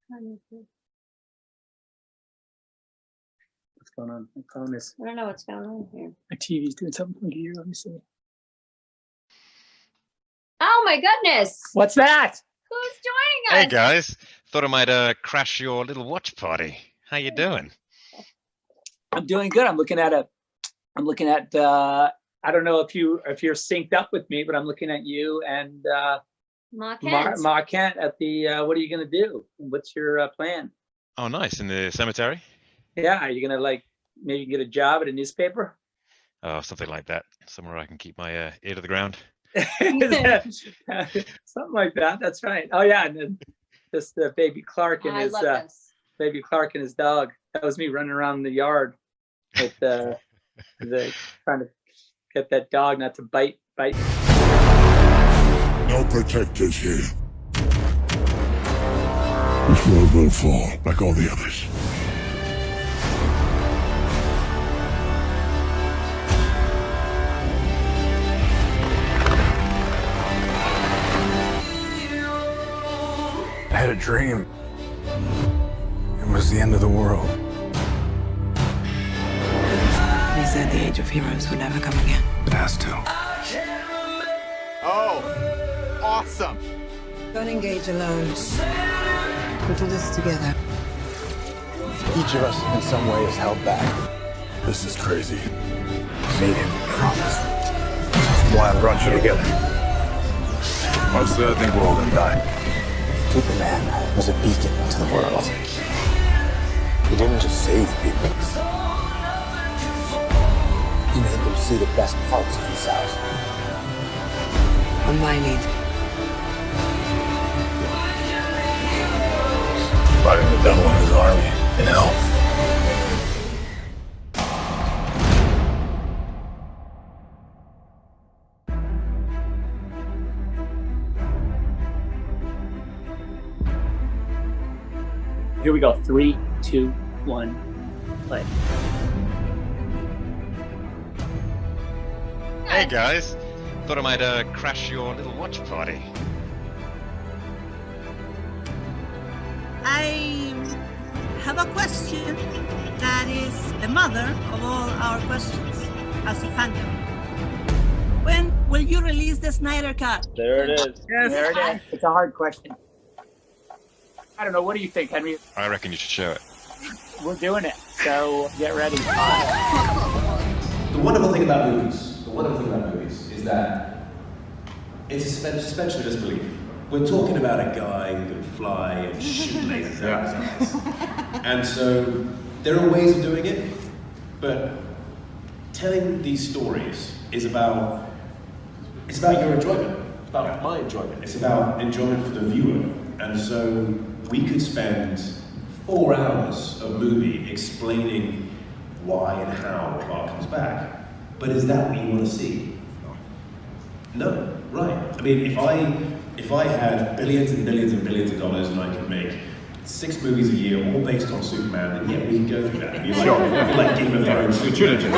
What's going on? My phone is. I don't know what's going on here. My TV's doing something funky here. Let me see. Oh my goodness! What's that? Who's joining us? Hey guys, thought I might crash your little watch party. How you doing? I'm doing good. I'm looking at I don't know if you're synced up with me, but I'm looking at you and Ma Kent. Ma Kent at the what are you gonna do? What's your plan? Oh, nice. In the cemetery? Yeah, are you gonna like maybe get a job at a newspaper? Oh, something like that. Somewhere I can keep my ear to the ground. Something like that. That's right. Oh yeah, and then just baby Clark and his baby Clark and his dog. That was me running around the yard with trying to get that dog not to bite. No protectors here. This world will fall like all the others. I had a dream. It was the end of the world. They said the age of heroes would never come again. It has to. Oh, awesome. Don't engage alone. We'll do this together. Each of us, in some way, is held back. This is crazy. Made him promise. That's why I brought you together. Most think we're all gonna die. Superman was a beacon to the world. He didn't just save people. He made them see the best parts of themselves. On my lead. Fighting the devil and his army in hell. Here we go. 3, 2, 1, play. Hey guys, thought I might crash your little watch party. I have a question that is the mother of all our questions as a fandom. When will you release the Snyder Cut? There it is. Yes. There it is. It's a hard question. I don't know. What do you think, Henry? I reckon you should show it. We're doing it. So get ready. The wonderful thing about movies is that it's a suspension of disbelief. We're talking about a guy who can fly and shoot lasers out of his eyes. And so there are ways of doing it, but telling these stories is about your enjoyment. It's about my enjoyment. It's about enjoyment for the viewer. And so we could spend 4 hours of movie explaining why and how Clark comes back. But is that what you want to see? No, right. I mean, if I had billions and billions and billions of dollars and I could make 6 movies a year, all based on Superman, then yeah, we can go through that. It'd be like Game of Thrones. Trilogy.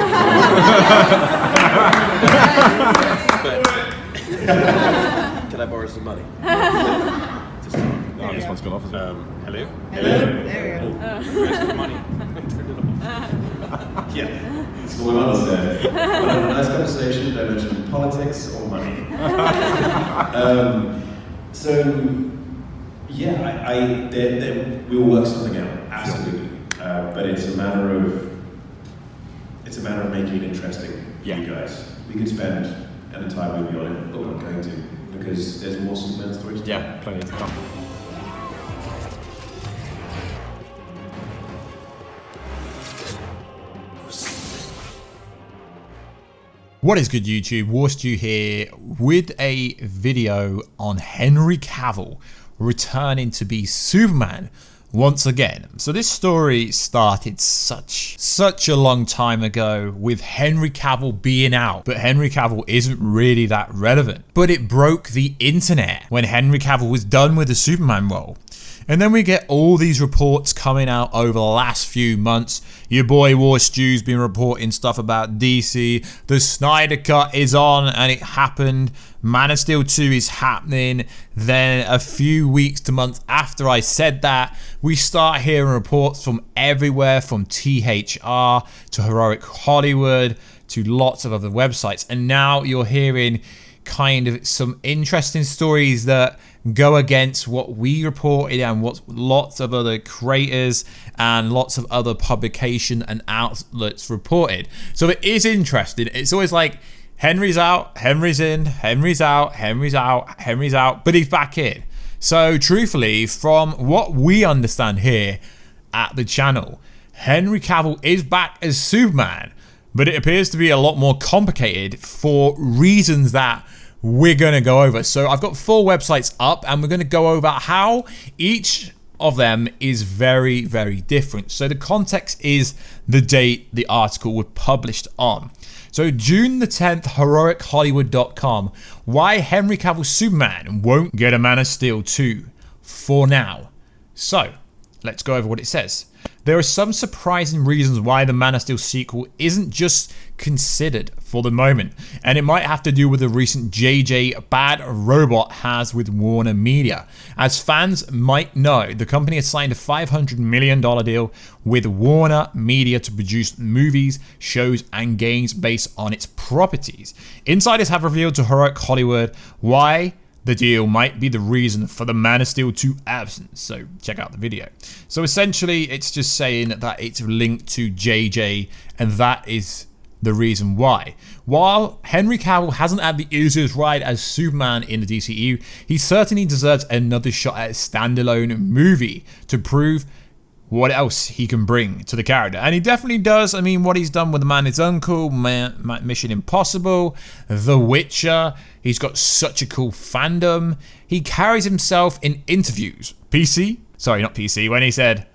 Can I borrow some money? Oh, this one's gone off as well. Hello? There we go. Where's the money? Yeah, that's what my mother said. When I had a nice conversation, don't mention politics or money. So, yeah, we will work something out, absolutely. But it's a matter of making it interesting for you guys. We could spend an entire movie on it, but we're not going to, because there's more Superman stories. Yeah, plenty to come. What is good, YouTube? Warstew here with a video on Henry Cavill returning to be Superman once again. So this story started such a long time ago with Henry Cavill being out, but Henry Cavill isn't really that relevant. But it broke the internet when Henry Cavill was done with the Superman role. And then we get all these reports coming out over the last few months. Your boy War Stew's been reporting stuff about DC. The Snyder Cut is on and it happened. Man of Steel 2 is happening. Then a few weeks to months after I said that, we start hearing reports from everywhere, from THR to Heroic Hollywood to lots of other websites. And now you're hearing kind of some interesting stories that go against what we reported and what lots of other creators and lots of other publication and outlets reported. So it is interesting. It's always like Henry's out, Henry's in, Henry's out, Henry's out, Henry's out, but he's back in. So truthfully, from what we understand here at the channel, Henry Cavill is back as Superman, but it appears to be a lot more complicated for reasons that we're going to go over. So I've got 4 websites up and we're going to go over how each of them is very, very different. So the context is the date the article was published on. So June the 10th, heroichollywood.com. Why Henry Cavill Superman won't get a Man of Steel 2 for now. So let's go over what it says. There are some surprising reasons why the Man of Steel sequel isn't just considered for the moment, and it might have to do with the recent JJ Bad Robot has with Warner Media. As fans might know, the company has signed a $500 million deal with Warner Media to produce movies, shows, and games based on its properties. Insiders have revealed to Heroic Hollywood why the deal might be the reason for the Man of Steel 2 absence, so check out the video. So essentially, it's just saying that it's linked to JJ, and that is the reason why. While Henry Cavill hasn't had the easiest ride as Superman in the DCEU, he certainly deserves another shot at a standalone movie to prove what else he can bring to the character. And he definitely does. I mean, what he's done with The Man Is Uncle, Mission Impossible, The Witcher, he's got such a cool fandom. He carries himself in interviews. PC? Sorry, not PC. When he said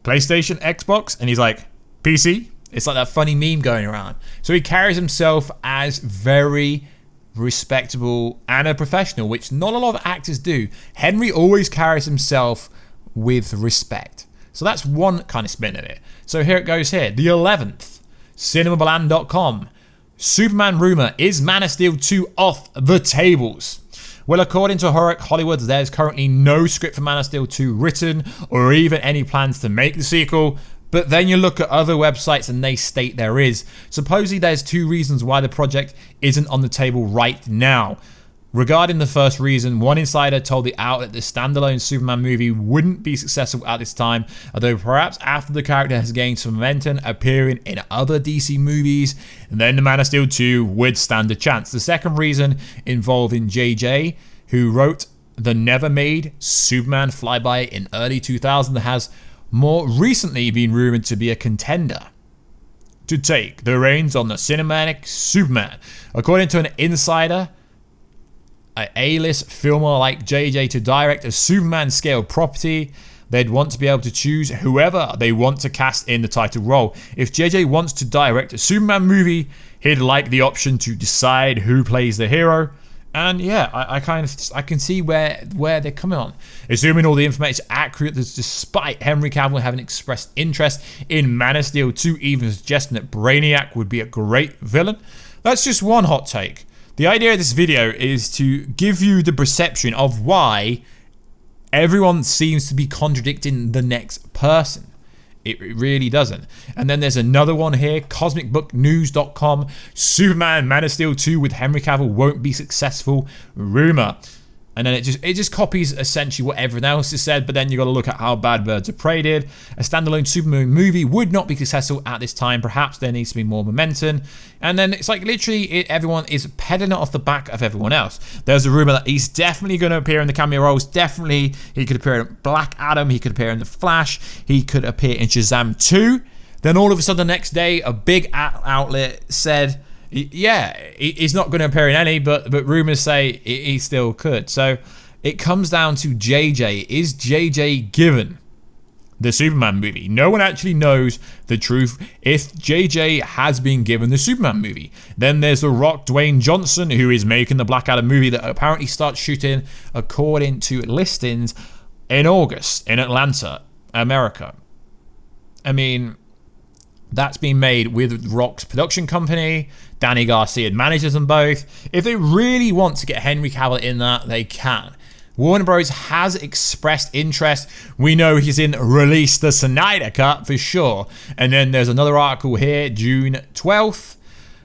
PlayStation, Xbox, and he's like, PC? It's like that funny meme going around. So he carries himself as very respectable and a professional, which not a lot of actors do. Henry always carries himself with respect. So that's one kind of spin at it. So here it goes here. The 11th, cinemabaland.com. Superman rumor, is Man of Steel 2 off the tables? Well, according to Heroic Hollywood, there's currently no script for Man of Steel 2 written or even any plans to make the sequel. But then you look at other websites and they state there is. Supposedly there's 2 reasons why the project isn't on the table right now. Regarding the first reason, one insider told the outlet the standalone Superman movie wouldn't be successful at this time, although perhaps after the character has gained some momentum appearing in other DC movies, then the Man of Steel 2 would stand a chance. The second reason involving JJ, who wrote the never-made Superman flyby in early 2000 that has more recently been rumored to be a contender to take the reins on the cinematic Superman. According to an insider, an A-list filmer like JJ to direct a Superman scale property, they'd want to be able to choose whoever they want to cast in the title role. If JJ wants to direct a Superman movie, he'd like the option to decide who plays the hero. And yeah, I can see where they're coming on. Assuming all the information is accurate, despite Henry Cavill having expressed interest in Man of Steel 2, even suggesting that Brainiac would be a great villain. That's just one hot take. The idea of this video is to give you the perception of why everyone seems to be contradicting the next person. It really doesn't. And then there's another one here, cosmicbooknews.com. Superman Man of Steel 2 with Henry Cavill won't be successful. Rumor. And then it just copies essentially what everyone else has said, but then you got to look at how Bad Birds of Prey did. A standalone Superman movie would not be successful at this time. Perhaps there needs to be more momentum. And then it's like literally everyone is peddling it off the back of everyone else. There's a rumor that he's definitely going to appear in the cameo roles. Definitely, he could appear in BlackAdam. He could appear in The Flash. He could appear in Shazam 2. Then all of a sudden the next day, a big outlet said, yeah, he's not going to appear in any, but rumors say he still could. So it comes down to JJ. Is JJ given the Superman movie? No one actually knows the truth if JJ has been given the Superman movie. Then there's The Rock, Dwayne Johnson, who is making the BlackAdam movie that apparently starts shooting, according to listings, in August in Atlanta, America. I mean, that's been made with Rock's production company. Danny Garcia manages them both. If they really want to get Henry Cavill in that, they can. Warner Bros. Has expressed interest. We know he's in Release the Snyder Cut for sure. And then there's another article here, June 12th.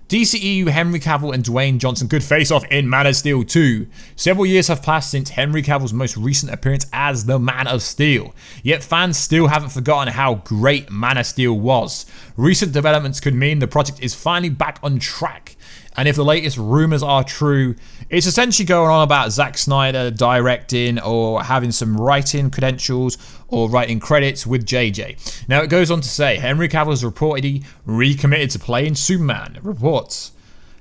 DCEU Henry Cavill and Dwayne Johnson could face off in Man of Steel 2. Several years have passed since Henry Cavill's most recent appearance as the Man of Steel, yet fans still haven't forgotten how great Man of Steel was. Recent developments could mean the project is finally back on track, and if the latest rumours are true, it's essentially going on about Zack Snyder directing or having some writing credentials or writing credits with JJ. Now it goes on to say, Henry Cavill is reportedly recommitted to playing Superman. It reports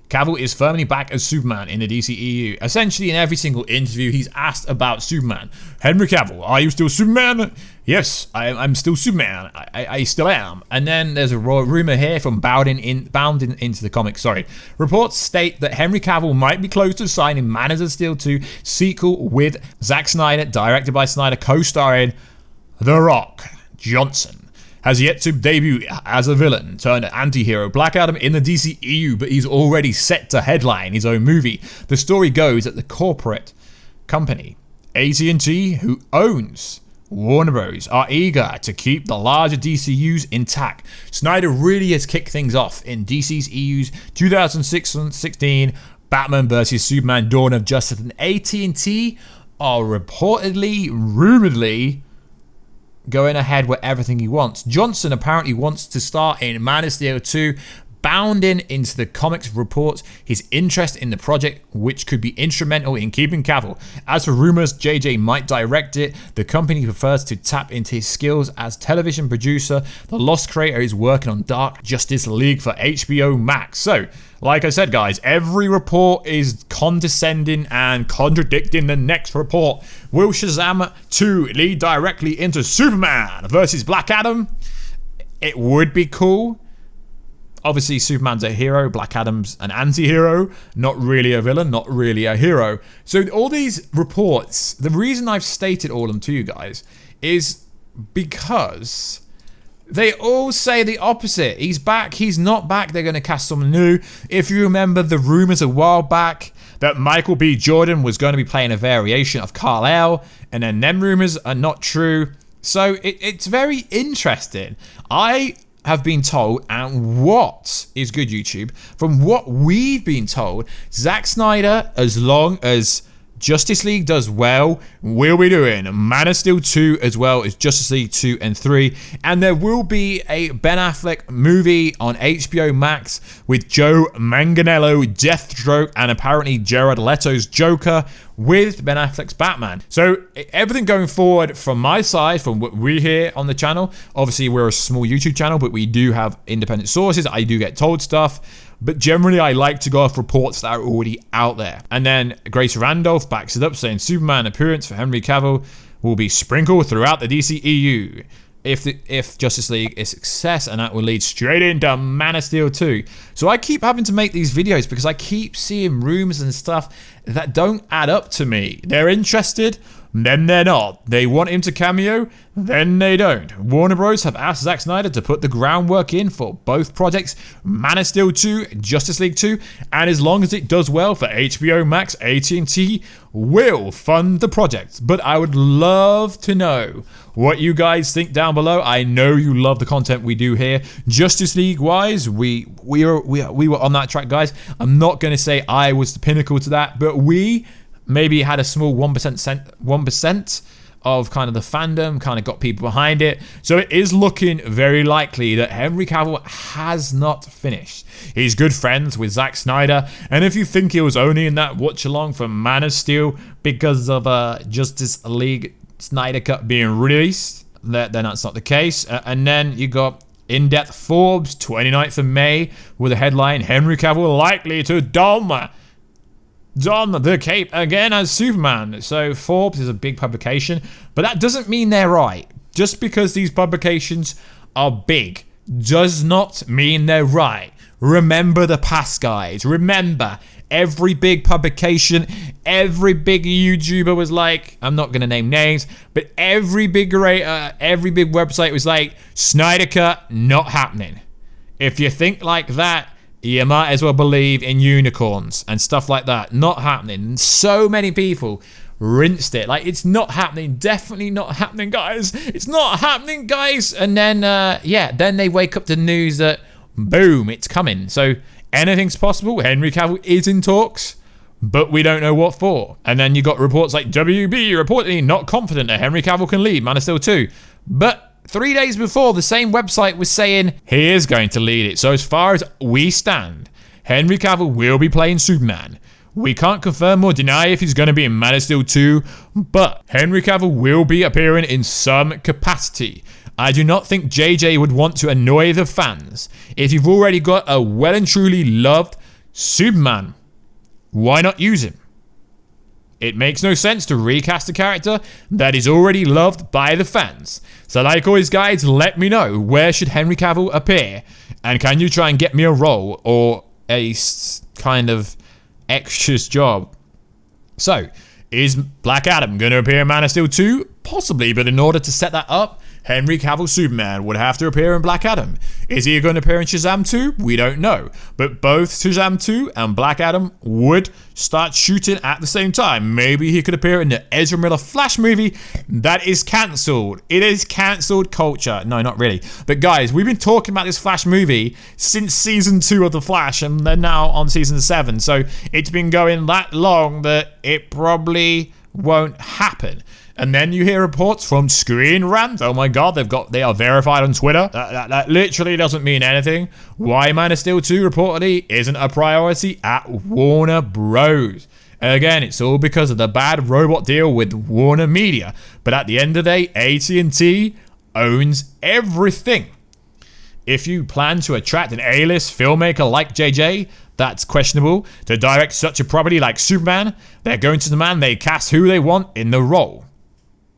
Cavill is firmly back as Superman in the DCEU. Essentially in every single interview he's asked about Superman. Henry Cavill, are you still Superman? Yes, I'm still Superman. I still am. And then there's a rumor here from Bounding into the comics. Reports state that Henry Cavill might be close to signing Man of Steel 2 sequel with Zack Snyder, directed by Snyder, co-starring The Rock Johnson. Has yet to debut as a villain turned anti-hero BlackAdam in the DCEU, but he's already set to headline his own movie. The story goes that the corporate company AT&T, who owns Warner Bros., are eager to keep the larger DCUs intact. Snyder really has kicked things off in DC's EU's 2016 Batman vs Superman Dawn of Justice, and AT&T are rumoredly going ahead with everything he wants. Johnson apparently wants to star in Man of Steel 2. Bounding into the comics reports his interest in the project, which could be instrumental in keeping Cavill. As for rumors JJ might direct it, the company prefers to tap into his skills as television producer. The Lost creator is working on Dark Justice League for HBO Max. So, like I said, guys, every report is condescending and contradicting the next report. Will Shazam 2 lead directly into Superman versus BlackAdam? It would be cool. Obviously, Superman's a hero, BlackAdam's an anti-hero, not really a villain, not really a hero. So all these reports, the reason I've stated all of them to you guys is because they all say the opposite. He's back, he's not back, they're going to cast someone new. If you remember the rumors a while back that Michael B. Jordan was going to be playing a variation of Kal-El, and then them rumors are not true. So it's very interesting. I have been told, and what is good YouTube, from what we've been told, Zack Snyder, as long as Justice League does well, will be doing Man of Steel 2 as well as Justice League 2 and 3, and there will be a Ben Affleck movie on HBO Max with Joe Manganiello, Deathstroke, and apparently Jared Leto's Joker with Ben Affleck's Batman. So everything going forward from my side, from what we hear on the channel, obviously we're a small YouTube channel, but we do have independent sources. I do get told stuff. But generally, I like to go off reports that are already out there. And then Grace Randolph backs it up, saying Superman appearance for Henry Cavill will be sprinkled throughout the DCEU if Justice League is a success, and that will lead straight into Man of Steel 2. So I keep having to make these videos because I keep seeing rumors and stuff that don't add up to me. They're interested, then they're not. They want him to cameo, then they don't. Warner Bros. Have asked Zack Snyder to put the groundwork in for both projects, Man of Steel 2, Justice League 2, and as long as it does well for HBO Max, AT&T will fund the project. But I would love to know what you guys think down below. I know you love the content we do here. Justice League wise, we were on that track, guys. I'm not going to say I was the pinnacle to that, but we maybe had a small 1% of kind of the fandom, kind of got people behind it. So it is looking very likely that Henry Cavill has not finished. He's good friends with Zack Snyder, and if you think he was only in that watch along for Man of Steel because of Justice League Snyder Cut being released, then that's not the case. And then you got In-Depth Forbes, 29th of May, with a headline, Henry Cavill likely to don the cape again as Superman. So Forbes is a big publication, but that doesn't mean they're right. Just because these publications are big does not mean they're right. Remember the past, guys. Remember, every big publication, every big YouTuber was like, I'm not going to name names, but every big website was like, Snyder Cut, not happening. If you think like that, you might as well believe in unicorns and stuff like that. Not happening. And so many people rinsed it. Like, it's not happening. Definitely not happening, guys. It's not happening, guys. And then, then they wake up to news that, boom, it's coming. So anything's possible. Henry Cavill is in talks, but we don't know what for. And then you got reports like WB reportedly not confident that Henry Cavill can lead Man of Steel 2. But 3 days before, the same website was saying he is going to lead it. So as far as we stand, Henry Cavill will be playing Superman. We can't confirm or deny if he's going to be in Man of Steel 2, but Henry Cavill will be appearing in some capacity. I do not think JJ would want to annoy the fans. If you've already got a well and truly loved Superman, why not use him? It makes no sense to recast a character that is already loved by the fans. So like always, guys, let me know, where should Henry Cavill appear? And can you try and get me a role or a kind of extras job? So, is BlackAdam going to appear in Man of Steel 2? Possibly, but in order to set that up, Henry Cavill Superman would have to appear in BlackAdam. Is he going to appear in Shazam 2? We don't know. But both Shazam 2 and BlackAdam would start shooting at the same time. Maybe he could appear in the Ezra Miller Flash movie. That is cancelled. It is cancelled culture. No, not really. But guys, we've been talking about this Flash movie since season 2 of The Flash, and they're now on season 7. So it's been going that long that it probably won't happen. And then you hear reports from Screen Rant. Oh my god, they are verified on Twitter. That literally doesn't mean anything. Why Man of Steel 2 reportedly isn't a priority at Warner Bros. And again, it's all because of the bad robot deal with Warner Media. But at the end of the day, AT&T owns everything. If you plan to attract an A-list filmmaker like JJ, that's questionable. To direct such a property like Superman, they're going to demand they cast who they want in the role.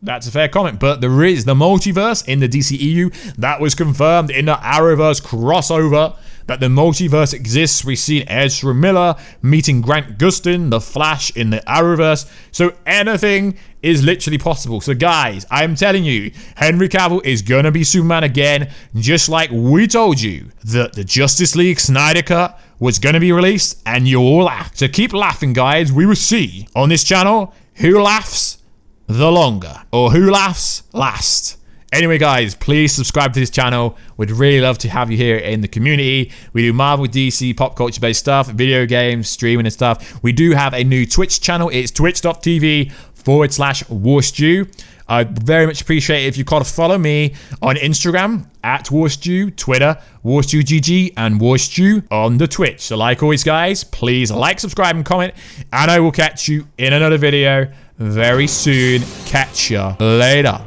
That's a fair comment, but there is the multiverse in the DCEU. That was confirmed in the Arrowverse crossover, that the multiverse exists. We've seen Ezra Miller meeting Grant Gustin, the Flash, in the Arrowverse. So anything is literally possible. So guys, I'm telling you, Henry Cavill is going to be Superman again, just like we told you that the Justice League Snyder Cut was going to be released, and you all laughed. So keep laughing, guys. We will see on this channel who laughs the longer, or who laughs last. Anyway, guys, please subscribe to this channel. We'd really love to have you here in the community. We do Marvel, DC, pop culture based stuff, video games, streaming and stuff. We do have a new Twitch channel. It's twitch.tv/warstew. I'd very much appreciate it if you could follow me on Instagram at warstew, Twitter warstewgg, and warstew on the Twitch. So like always, guys, please like, subscribe and comment, and I will catch you in another video very soon. Catch ya later.